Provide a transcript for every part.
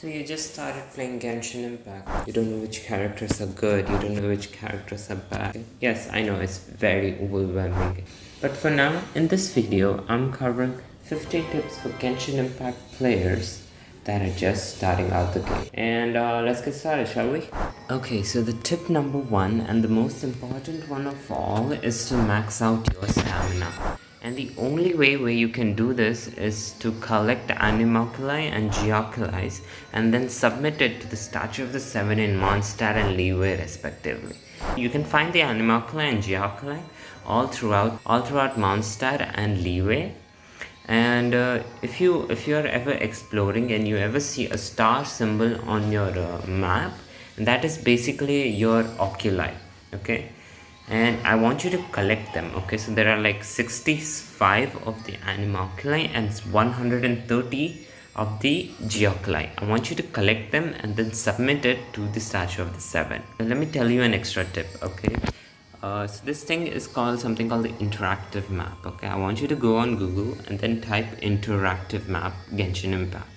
So you just started playing Genshin Impact. You don't know which characters are good, you don't know which characters are bad. Yes, I know it's very overwhelming. But for now, in this video, I'm covering 15 tips for Genshin Impact players that are just starting out the game. And let's get started, shall we? Okay, so the tip number one and the most important one of all is to max out your stamina. And the only way where you can do this is to collect animalculi and geoculies and then submit it to the Statue of the Seven in Mondstadt and Liyue respectively. You can find the animalculi and geoculi all throughout Mondstadt and Liyue. And if you're ever exploring and you ever see a star symbol on your map, that is basically your oculi, okay? And I want you to collect them, okay? So there are like 65 of the animalculi and 130 of the geoculi. I want you to collect them and then submit it to the Statue of the Seven. Let me tell you an extra tip, okay? So this thing is called something called the interactive map, okay? I want you to go on Google and then type interactive map Genshin Impact.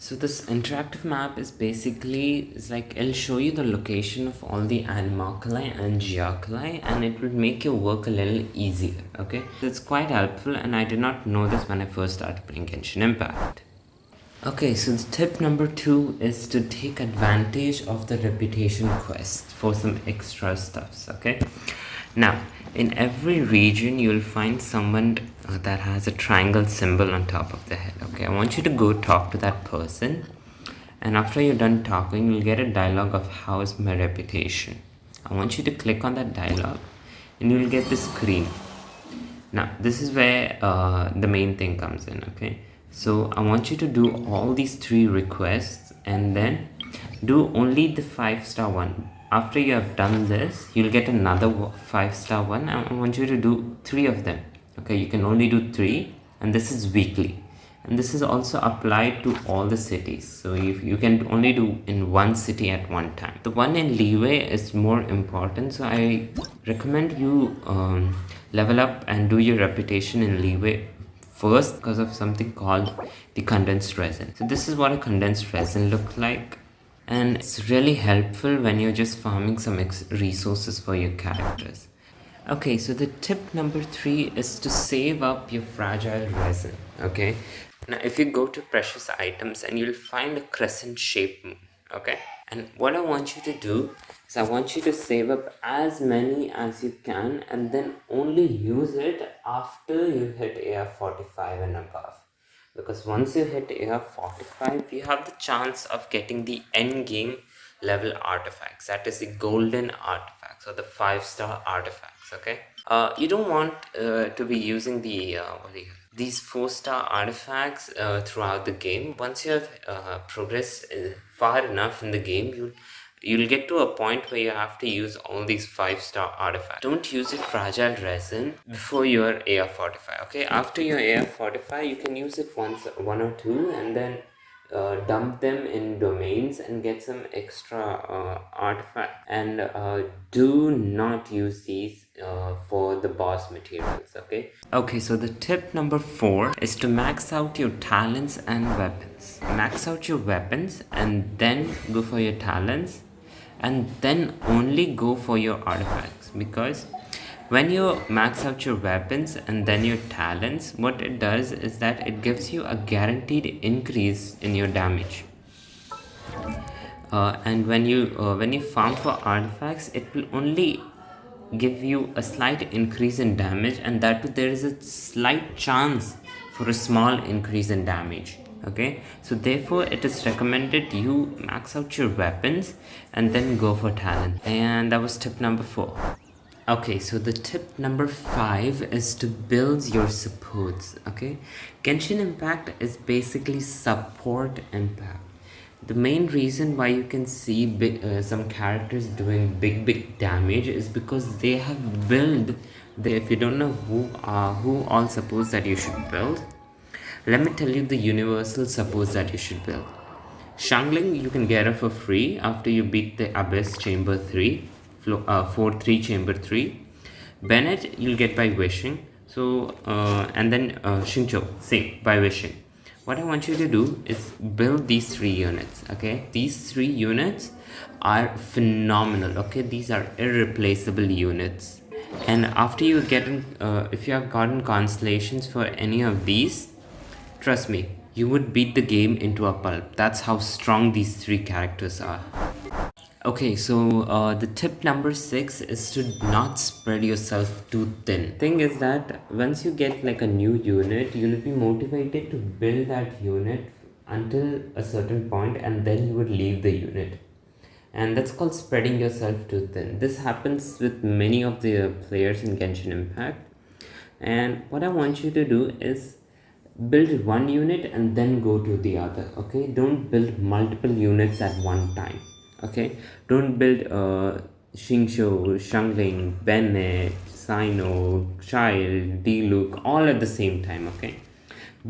So this interactive map is basically, it's like it'll show you the location of all the animalculi and geoculi, and it will make your work a little easier, okay? It's quite helpful, and I did not know this when I first started playing Genshin Impact. Okay, so the tip number 2 is to take advantage of the reputation quest for some extra stuffs, okay? Now, in every region, you'll find someone that has a triangle symbol on top of their head, okay? I want you to go talk to that person, and after you're done talking, you'll get a dialogue of how's my reputation. I want you to click on that dialogue, and you'll get this screen. Now, this is where the main thing comes in, okay? So I want you to do all these 3 requests and then do only the 5-star one. After you have done this, you'll get another 5-star one. I want you to do 3 of them. Okay, you can only do 3, and this is weekly. And this is also applied to all the cities. So you can only do in one city at one time. The one in Liyue is more important, so I recommend you level up and do your reputation in Liyue first because of something called the condensed resin. So this is what a condensed resin looks like, and it's really helpful when you're just farming some resources for your characters. Okay, so the tip number 3 is to save up your fragile resin, okay? Now if you go to precious items, and you'll find a crescent shaped moon, okay? And what I want you to do is I want you to save up as many as you can and then only use it after you hit AR45 and above. Because once you hit AR45, you have the chance of getting the end game level artifacts. That is the golden artifacts or the 5-star artifacts, okay? You don't want to be using these 4-star artifacts throughout the game. Once you have progressed far enough in the game, you'll get to a point where you have to use all these 5-star artifacts. Don't use your fragile resin before your AR45, okay? After your AR45, you can use it one or two, and then dump them in domains and get some extra artifact. And do not use these for the boss materials, okay? Okay, so the tip number 4 is to max out your talents and weapons. Max out your weapons and then go for your talents, and then only go for your artifacts, because when you max out your weapons and then your talents, what it does is that it gives you a guaranteed increase in your damage. And when you farm for artifacts, it will only give you a slight increase in damage, and that too there is a slight chance for a small increase in damage, okay? So therefore it is recommended you max out your weapons and then go for talent. And that was tip number 4. Okay, so the tip number 5 is to build your supports, okay? Genshin Impact is basically support impact. The main reason why you can see some characters doing big damage is because they have built. If you don't know who all supports that you should build, let me tell you the universal supports that you should build. Xiangling you can get it for free after you beat the Abyss Chamber 3. 4-3 chamber 3. Bennett you'll get by wishing. So and then Xingqiu, same by wishing. what I want you to do is build these 3 units. Okay, these 3 units are phenomenal. Okay, these are irreplaceable units, and after you get if you have gotten constellations for any of these, trust me, you would beat the game into a pulp. That's how strong these 3 characters are. Okay, so the tip number 6 is to not spread yourself too thin. Thing is that once you get like a new unit, you'll be motivated to build that unit until a certain point, and then you would leave the unit. And that's called spreading yourself too thin. This happens with many of the players in Genshin Impact. And what I want you to do is build one unit and then go to the other. Okay, don't build multiple units at one time. Okay, don't build Xingqiu, Xiangling, Bennett, Sino, Child, Diluc all at the same time. Okay,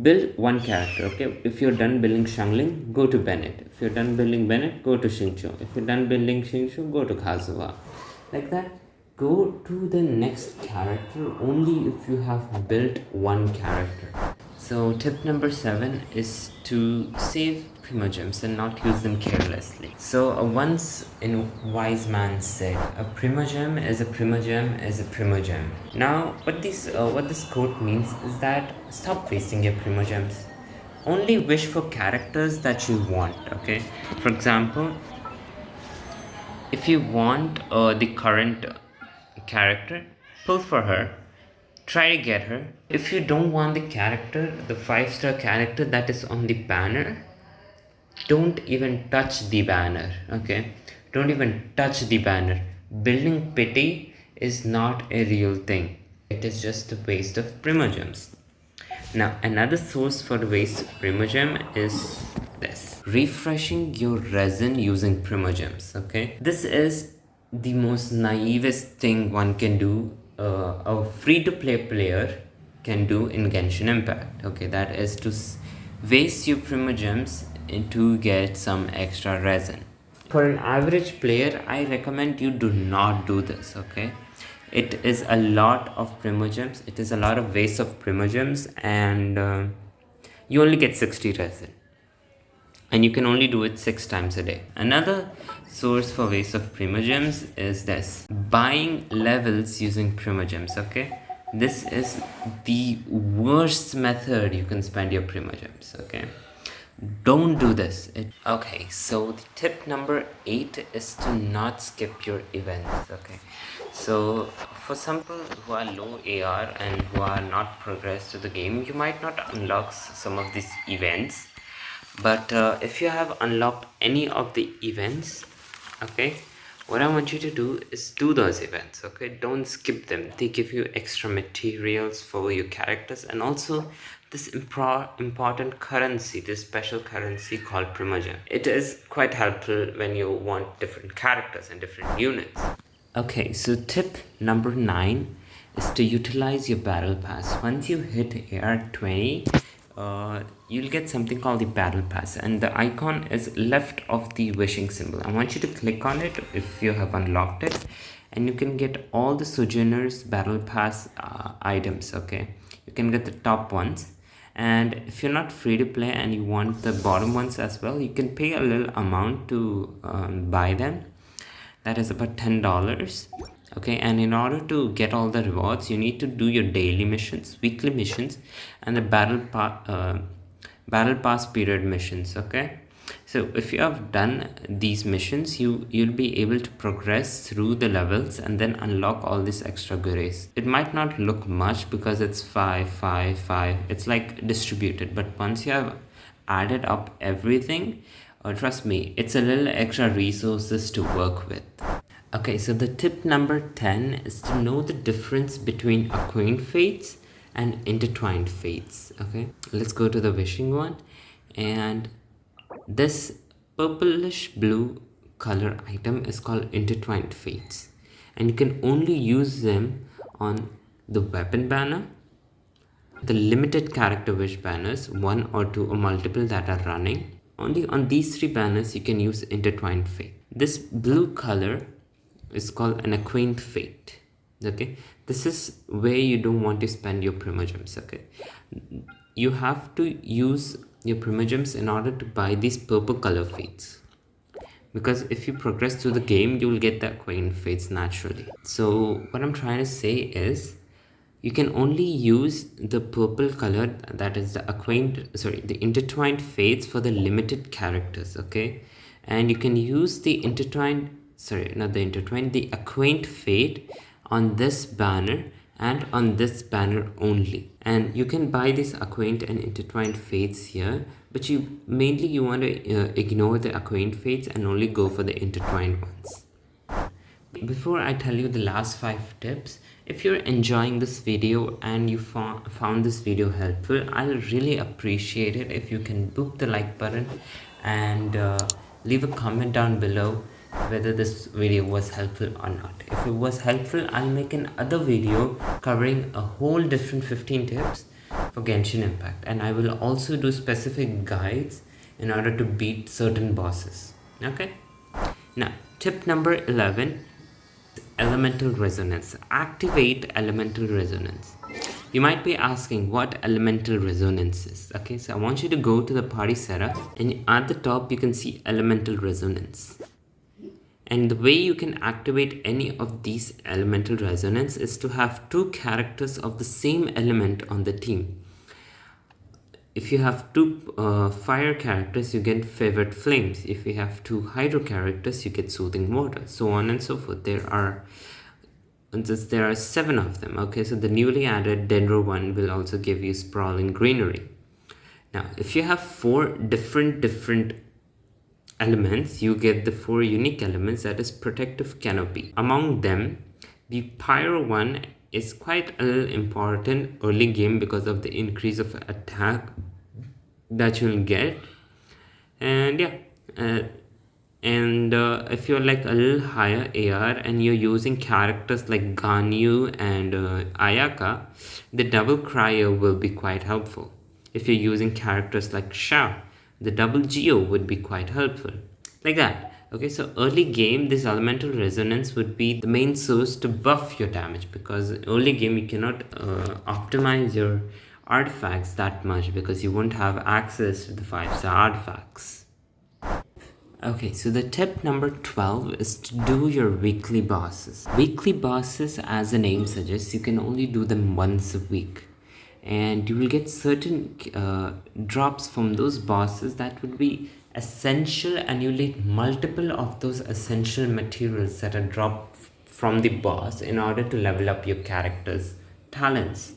build one character. Okay, if you're done building Xiangling, go to Bennett. If you're done building Bennett, go to Xingqiu. If you're done building Xingqiu, go to Kazuha. Like that. Go to the next character only if you have built one character. So tip number 7 is to save Primogems and not use them carelessly. So once a wise man said, a Primogem is a Primogem is a Primogem. Now what this quote means is that stop wasting your Primogems. Only wish for characters that you want. Okay, for example, if you want the current character, pull for her, try to get her. If you don't want the character, the 5-star character that is on the banner, don't even touch the banner. Okay, don't even touch the banner. Building pity is not a real thing. It is just a waste of Primogems. Now another source for the waste of Primogem is this: refreshing your resin using Primogems. Okay, this is the most naivest thing one can do, a free-to-play player can do in Genshin Impact. Okay, that is to waste your Primogems to get some extra resin. For an average player, I recommend you do not do this. Okay, it is a lot of Primogems, it is a lot of waste of Primogems, and you only get 60 resin, and you can only do it 6 times a day. Another source for waste of Primogems is this: buying levels using Primogems. Okay, this is the worst method you can spend your Primogems. Okay, don't do this. Okay, so the tip number 8 is to not skip your events. Okay, so for some people who are low AR and who are not progressed to the game, you might not unlock some of these events, but if you have unlocked any of the events, okay, what I want you to do is do those events. Okay, don't skip them. They give you extra materials for your characters, and also this important currency, this special currency called Primogem. It is quite helpful when you want different characters and different units. Okay, so tip number 9 is to utilize your battle pass. Once you hit AR 20, you'll get something called the battle pass, and the icon is left of the wishing symbol. I want you to click on it if you have unlocked it, and you can get all the Sojourner's battle pass items. Okay, you can get the top ones, and if you're not free to play and you want the bottom ones as well, you can pay a little amount to buy them. That is about $10. Okay, and in order to get all the rewards, you need to do your daily missions, weekly missions, and the battle pass period missions. Okay, so if you have done these missions, you'll be able to progress through the levels and then unlock all these extra goodies. It might not look much because it's 5 5 5, it's like distributed, but once you have added up everything, trust me, it's a little extra resources to work with. Okay, so the tip number 10 is to know the difference between Accquant fates and intertwined fates. Okay, let's go to the wishing one, and this purplish blue color item is called intertwined fates, and you can only use them on the weapon banner, the limited character wish banners, 1 or 2 or multiple that are running. Only on these 3 banners you can use intertwined fate. This blue color is called an Accquant fate. Okay, this is where you don't want to spend your Primogems. Okay, you have to use your Primogems in order to buy these purple color fates. Because if you progress through the game, you will get the Accquant fates naturally. So what I'm trying to say is, you can only use the purple color, that is the intertwined fates, for the limited characters, okay? And you can use the the Accquant fate on this banner and on this banner only. And you can buy these Accquant and intertwined fates here, but you want to ignore the Accquant fates and only go for the intertwined ones. Before I tell you the last 5 tips, if you're enjoying this video and you found this video helpful, I'll really appreciate it if you can book the like button and leave a comment down below whether this video was helpful or not. If it was helpful, I'll make another video covering a whole different 15 tips for Genshin Impact, and I will also do specific guides in order to beat certain bosses. Okay, now tip number 11, elemental resonance. Activate elemental resonance. You might be asking what elemental resonance is. Okay, so I want you to go to the party setup, and at the top you can see elemental resonance. And the way you can activate any of these elemental resonance is to have 2 characters of the same element on the team. If you have 2 fire characters, you get favored flames. If you have 2 hydro characters, you get soothing water, so on and so forth. There are 7 of them. Okay, so the newly added Dendro one will also give you sprawling greenery. Now, if you have 4 different elements, you get the 4 unique elements, that is protective canopy. Among them, the pyro one is quite a little important early game because of the increase of attack that you'll get. And yeah, if you're like a little higher AR and you're using characters like Ganyu and Ayaka, the double cryo will be quite helpful. If you're using characters like Shao, the double Geo would be quite helpful, like that. Okay, so early game, this elemental resonance would be the main source to buff your damage, because early game you cannot optimize your artifacts that much because you won't have access to the 5-star artifacts. Okay, so the tip number 12 is to do your weekly bosses. Weekly bosses, as the name suggests, you can only do them once a week. And you will get certain drops from those bosses that would be essential, and you need multiple of those essential materials that are dropped from the boss in order to level up your character's talents.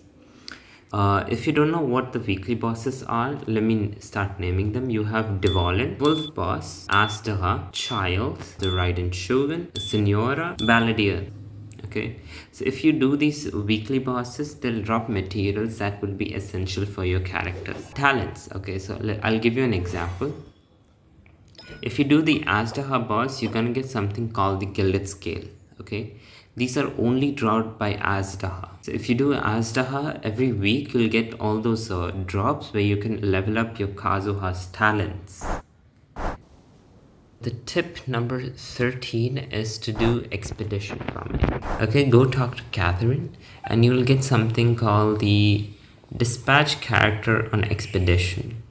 If you don't know what the weekly bosses are, let me start naming them. You have Devolin, Wolf Boss, Aztaha, Child, the Raiden Shogun, Senora, Balladeer. Okay, so if you do these weekly bosses, they'll drop materials that will be essential for your character's talents. Okay, so I'll give you an example. If you do the Aztaha boss, you're gonna get something called the Gilded Scale. Okay, these are only dropped by Aztaha. So if you do Aztaha every week, you'll get all those drops where you can level up your Kazuha's talents. The tip number 13 is to do Expedition farming. Okay, go talk to Catherine and you will get something called the Dispatch character on Expedition.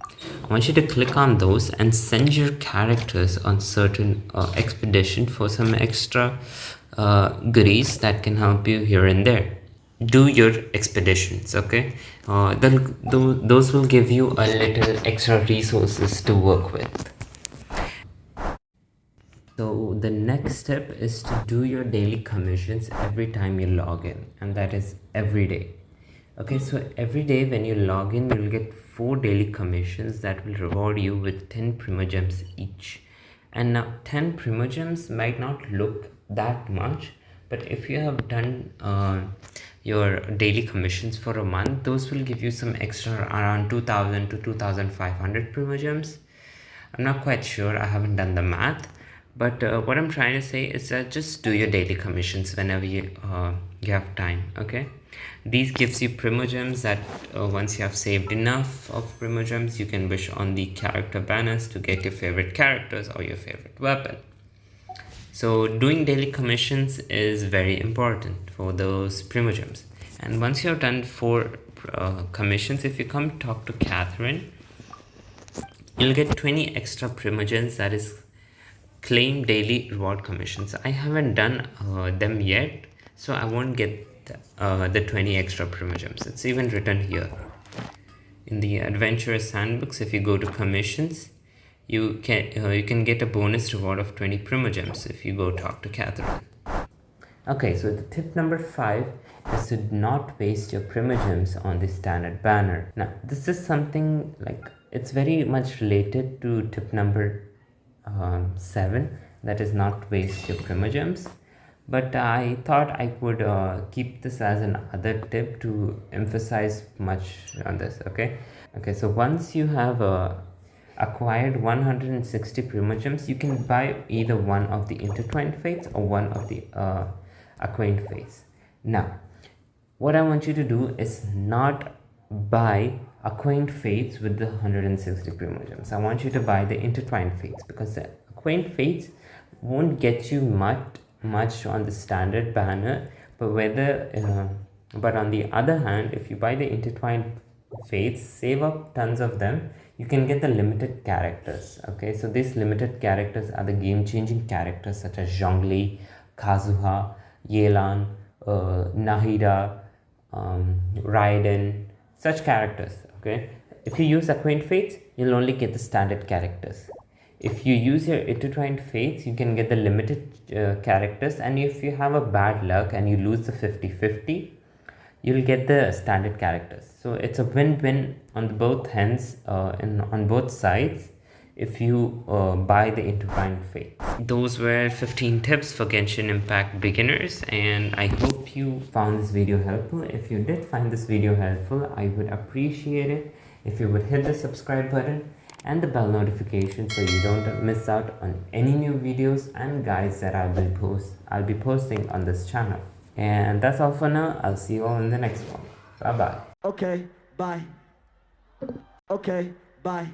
I want you to click on those and send your characters on certain expedition for some extra goodies that can help you here and there. Do your expeditions, okay? Those will give you a little extra resources to work with. So the next step is to do your daily commissions every time you log in, and that is every day. Okay, so every day when you log in, you'll get 4 daily commissions that will reward you with 10 Primogems each. And now 10 Primogems might not look that much, but if you have done your daily commissions for a month, those will give you some extra around 2000 to 2500 Primogems. I'm not quite sure, I haven't done the math. But what I'm trying to say is that just do your daily commissions whenever you have time, okay? These gives you Primogems that once you have saved enough of Primogems, you can wish on the character banners to get your favorite characters or your favorite weapon. So doing daily commissions is very important for those Primogems. And once you have done 4 commissions, if you come talk to Catherine, you'll get 20 extra Primogems, that is claim daily reward commissions. I haven't done them yet, so I won't get the 20 extra Primogems. It's even written here in the adventurous handbooks. If you go to commissions, you can get a bonus reward of 20 Primogems if you go talk to Catherine. Okay, so the tip number 5 is to not waste your Primogems on the standard banner. Now this is something like, it's very much related to tip number 7, that is not waste your Primogems, but I thought I would keep this as another tip to emphasize much on this. Okay, so once you have acquired 160 Primogems, you can buy either one of the intertwined fates or one of the Accquant fates. Now what I want you to do is not buy Accquant fates with the 160 Primogems. I want you to buy the intertwined fates, because the Accquant fates won't get you much on the standard banner, but on the other hand, if you buy the intertwined fates, save up tons of them, you can get the limited characters. Okay, so these limited characters are the game-changing characters such as Zhongli, Kazuha, Yelan, Nahida, Raiden, such characters. Okay, if you use Accquant fates, you'll only get the standard characters. If you use your intertwined fates, you can get the limited characters, and if you have a bad luck and you lose the 50-50, you'll get the standard characters. So it's a win-win on both ends, on both sides, if you buy the intertwined fate. Those were 15 tips for Genshin Impact beginners, and I hope you found this video helpful. If you did find this video helpful, I would appreciate it if you would hit the subscribe button and the bell notification so you don't miss out on any new videos and guides that I'll be posting on this channel. And that's all for now. I'll see you all in the next one. Bye bye. Okay, bye. Okay, bye.